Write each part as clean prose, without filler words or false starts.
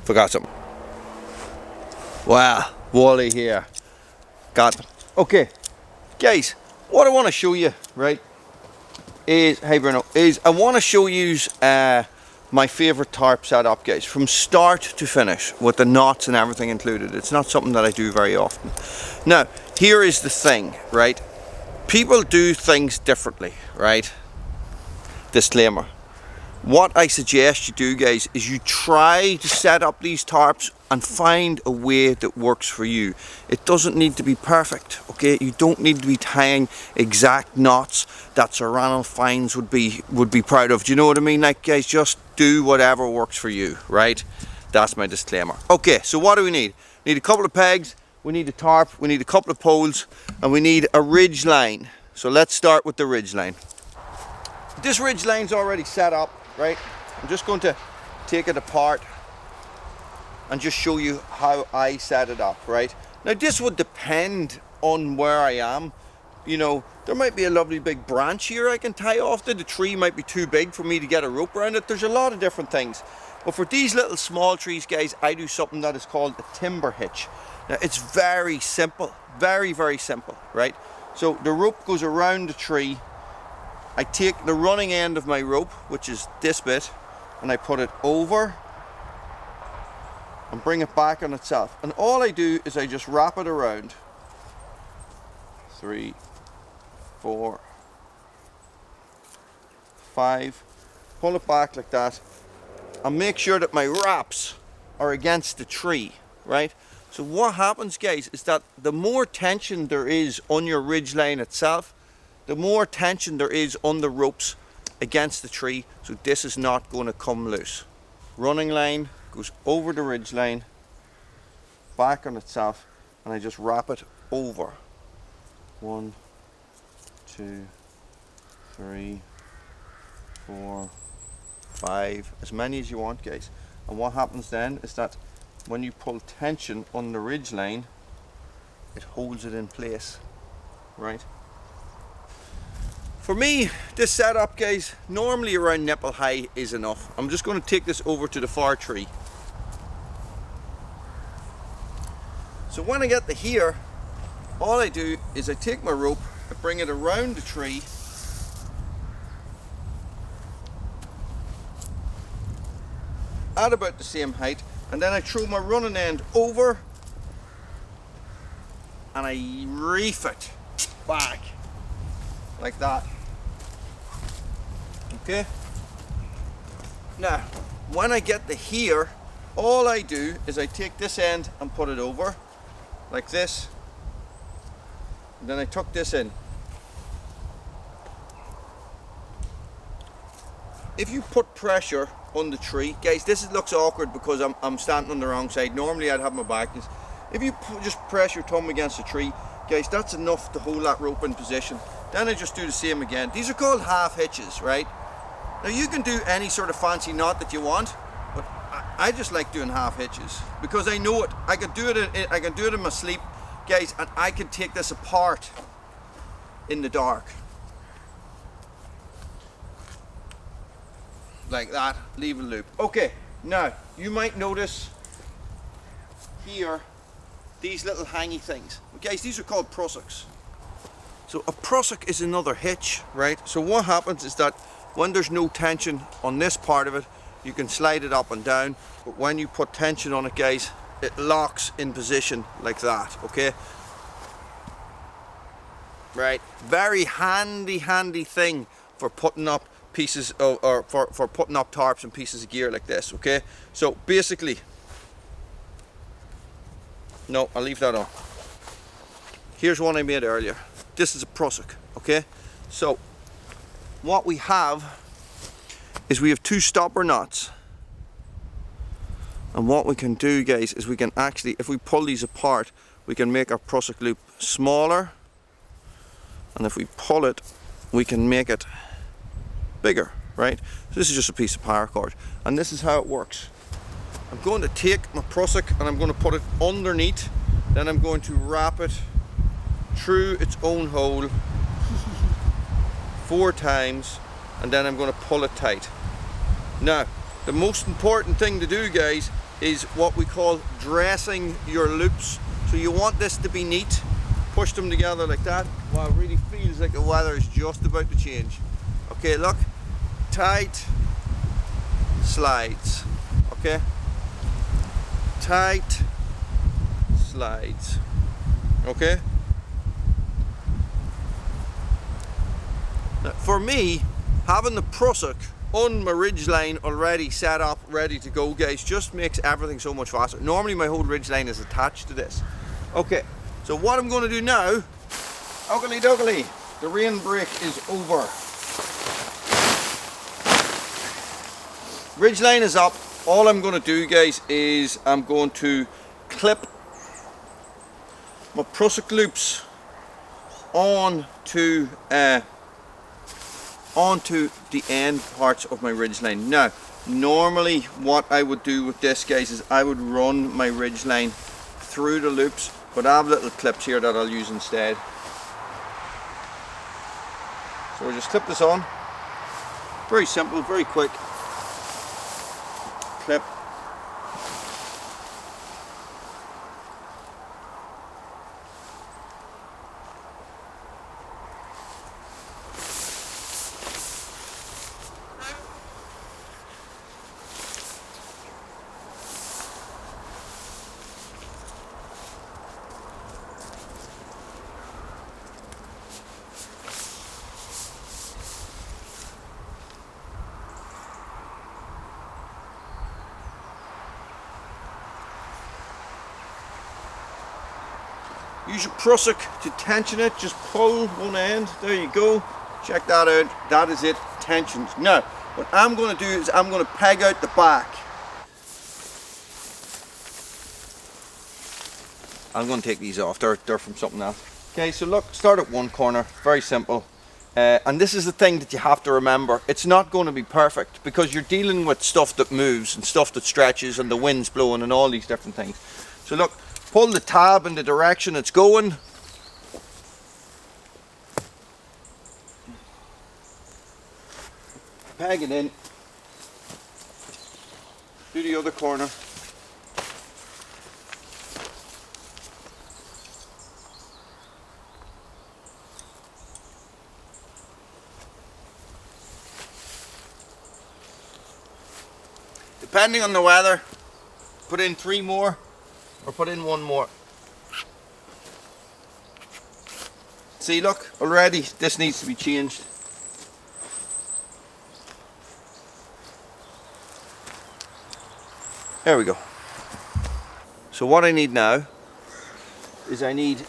Forgot something. Wow, Wally here. Got it. Okay, guys, what I want to show you, right, is, hey Bruno, is I want to show you my favourite tarp setup, guys, from start to finish, with the knots and everything included. It's not something that I do very often. Now, here is the thing, right? People do things differently, right? Disclaimer. What I suggest you do, guys, is you try to set up these tarps and find a way that works for you. It doesn't need to be perfect, okay? You don't need to be tying exact knots that Sir Ranulph Fiennes would be proud of. Do you know what I mean? Like, guys, just do whatever works for you, right? That's my disclaimer. Okay, so what do we need? We need a couple of pegs, we need a tarp, we need a couple of poles, and we need a Ridgeline. So let's start with the Ridgeline. This Ridgeline's already set up, right? I'm just going to take it apart and just show you how I set it up, right? Now this would depend on where I am. You know, there might be a lovely big branch here I can tie off to. The tree might be too big for me to get a rope around it. There's a lot of different things. But for these little small trees, guys, I do something that is called a timber hitch. Now it's very simple, very, very simple, right? So the rope goes around the tree. I take the running end of my rope, which is this bit, and I put it over and bring it back on itself. And all I do is I just wrap it around. 3, 4, 5. Pull it back like that. And make sure that my wraps are against the tree, right? So what happens, guys, is that the more tension there is on your Ridgeline itself, the more tension there is on the ropes against the tree, so this is not going to come loose. Running line goes over the Ridgeline, back on itself, and I just wrap it over. 1, 2, 3, 4, 5, as many as you want, guys. And what happens then is that when you pull tension on the Ridgeline, it holds it in place, right? For me, this setup, guys, normally around nipple high is enough. I'm just going to take this over to the far tree. So when I get to here, all I do is I take my rope, I bring it around the tree, at about the same height, and then I throw my running end over and I reef it back like that. Okay, now when I get to here, all I do is I take this end and put it over like this, and then I tuck this in. If you put pressure on the tree, guys, this looks awkward because I'm standing on the wrong side. Normally I'd have my back. If you just press your thumb against the tree, guys, that's enough to hold that rope in position. Then I just do the same again. These are called half hitches, right? Now you can do any sort of fancy knot that you want, but I just like doing half hitches because I know it. I can do it in my sleep, guys, and I can take this apart in the dark. Like that, leave a loop. Okay, now you might notice here these little hangy things. Guys, these are called prussicks. So a prussick is another hitch, right? So what happens is that when there's no tension on this part of it, you can slide it up and down, but when you put tension on it, guys, it locks in position like that, okay? Right, very handy thing for putting up pieces of, or for putting up tarps and pieces of gear like this, okay? So basically, no, I'll leave that on. Here's one I made earlier. This is a prussick, okay? So what we have is we have 2 stopper knots, and what we can do, guys, is we can actually, if we pull these apart, we can make our prussick loop smaller, and if we pull it, we can make it bigger, right? So this is just a piece of paracord, and this is how it works. I'm going to take my prussick and I'm going to put it underneath, then I'm going to wrap it through its own hole 4 times, and then I'm going to pull it tight. Now, the most important thing to do, guys, is what we call dressing your loops. So you want this to be neat. Push them together like that. Wow, it really feels like the weather is just about to change. Okay, look, tight, slides, okay, tight, slides, okay. Now, for me, having the prusik on my Ridgeline already set up, ready to go, guys, just makes everything so much faster. Normally my whole Ridgeline is attached to this. Okay, so what I'm going to do now, ugly duggly, the rain break is over. Ridgeline is up. All I'm going to do, guys, is I'm going to clip my prusik loops onto the end parts of my Ridgeline. Now, normally what I would do with this, guys, is I would run my Ridgeline through the loops, but I have little clips here that I'll use instead. So we'll just clip this on. Very simple, very quick. Clip. Use your prusik to tension it, just pull one end, there you go, check that out, that is it, tensioned. Now, what I'm going to do is I'm going to peg out the back. I'm going to take these off, they're from something else. Okay, so look, start at one corner, very simple. And this is the thing that you have to remember, it's not going to be perfect because you're dealing with stuff that moves and stuff that stretches and the wind's blowing and all these different things. So look, pull the tab in the direction it's going. Peg it in. Do the other corner. Depending on the weather, put in 3 more. Or put in 1 more. See, look, already this needs to be changed. There we go. So what I need now is I need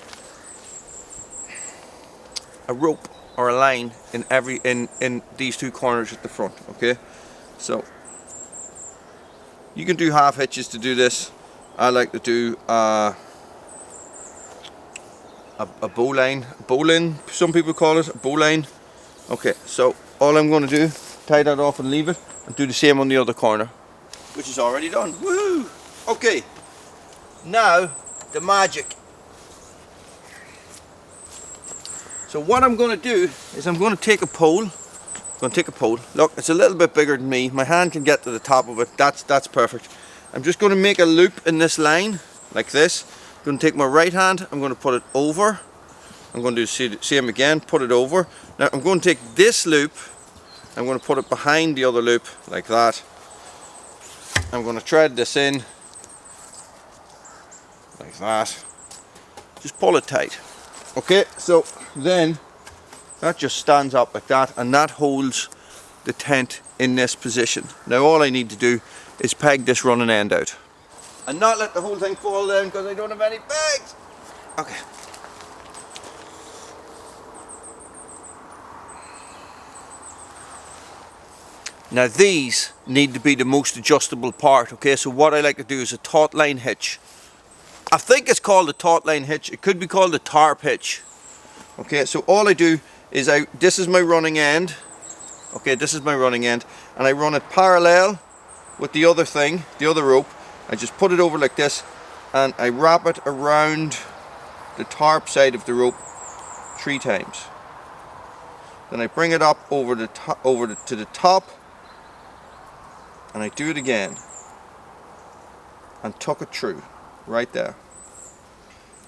a rope or a line in in these 2 corners at the front, okay? So you can do half hitches to do this. I like to do a bowline, some people call it, a bowline. Okay, so all I'm going to do, tie that off and leave it, and do the same on the other corner, which is already done. Woo! Okay, now the magic. So what I'm going to do is I'm going to take a pole. Look, it's a little bit bigger than me. My hand can get to the top of it. That's perfect. I'm just going to make a loop in this line, like this. I'm going to take my right hand, I'm going to put it over. I'm going to do the same again, put it over. Now I'm going to take this loop, I'm going to put it behind the other loop, like that. I'm going to thread this in, like that. Just pull it tight. Okay, so then that just stands up like that, and that holds the tent in this position. Now all I need to do is peg this running end out and not let the whole thing fall down because I don't have any pegs. Okay. Now these need to be the most adjustable part, okay? So what I like to do is a taut line hitch. I think it's called a taut line hitch. It could be called a tarp hitch. Okay, so all I do is this is my running end. Okay, this is my running end, and I run it parallel with the other thing, the other rope. I just put it over like this, and I wrap it around the tarp side of the rope 3 times. Then I bring it up over to the top, and I do it again. and tuck it through right there,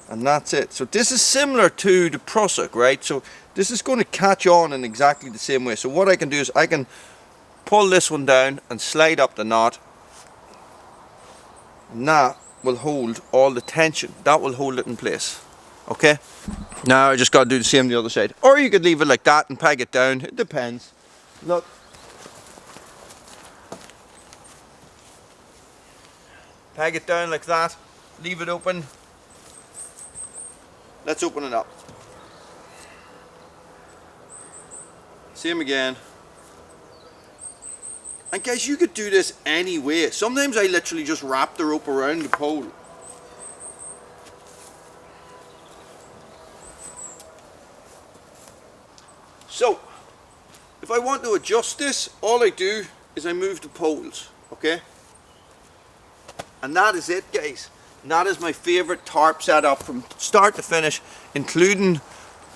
and that's it. So this is similar to the prusik, right? So this is going to catch on in exactly the same way. So what I can do is I can pull this one down and slide up the knot, and that will hold all the tension. That will hold it in place. Okay, now I just got to do the same the other side, or you could leave it like that and peg it down. It depends. Look, peg it down like that, leave it open. Let's open it up. Same again. And guys, you could do this any way. Sometimes I literally just wrap the rope around the pole. So, if I want to adjust this, all I do is I move the poles, okay? And that is it, guys. And that is my favourite tarp setup from start to finish, including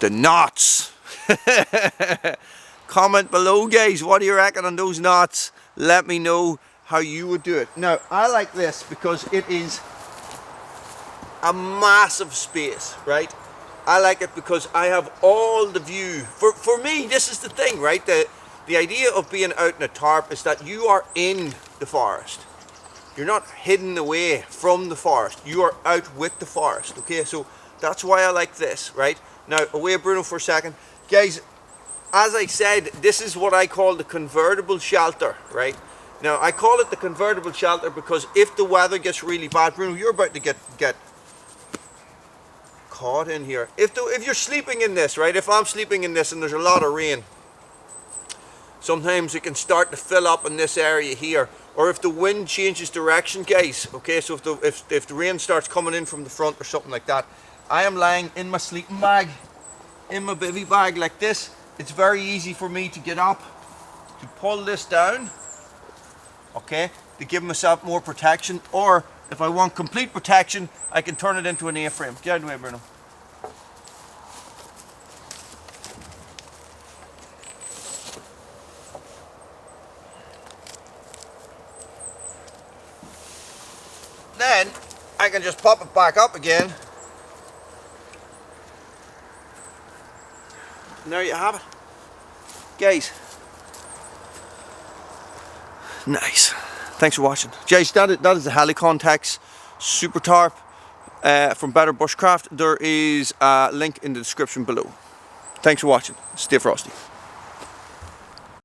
the knots. Comment below, guys, what do you reckon on those knots? Let me know how you would do it. Now, I like this because it is a massive space, right? I like it because I have all the view. For me, this is the thing, right? The idea of being out in a tarp is that you are in the forest. You're not hidden away from the forest. You are out with the forest, okay? So that's why I like this, right? Now, away Bruno for a second. Guys, as I said, this is what I call the convertible shelter, right? Now, I call it the convertible shelter because if the weather gets really bad, Bruno, you're about to get caught in here. If you're sleeping in this, right? If I'm sleeping in this and there's a lot of rain, sometimes it can start to fill up in this area here. Or if the wind changes direction, guys, okay, so if the rain starts coming in from the front or something like that, I am lying in my sleeping bag, in my bivy bag like this. It's very easy for me to get up, to pull this down, okay, to give myself more protection. Or if I want complete protection, I can turn it into an A-frame. Get out of the way, Bruno. Then I can just pop it back up again. And there you have it, guys. Nice. Thanks for watching, guys. That is the Helicontex Super Tarp from Better Bushcraft. There is a link in the description below. Thanks for watching. Stay frosty.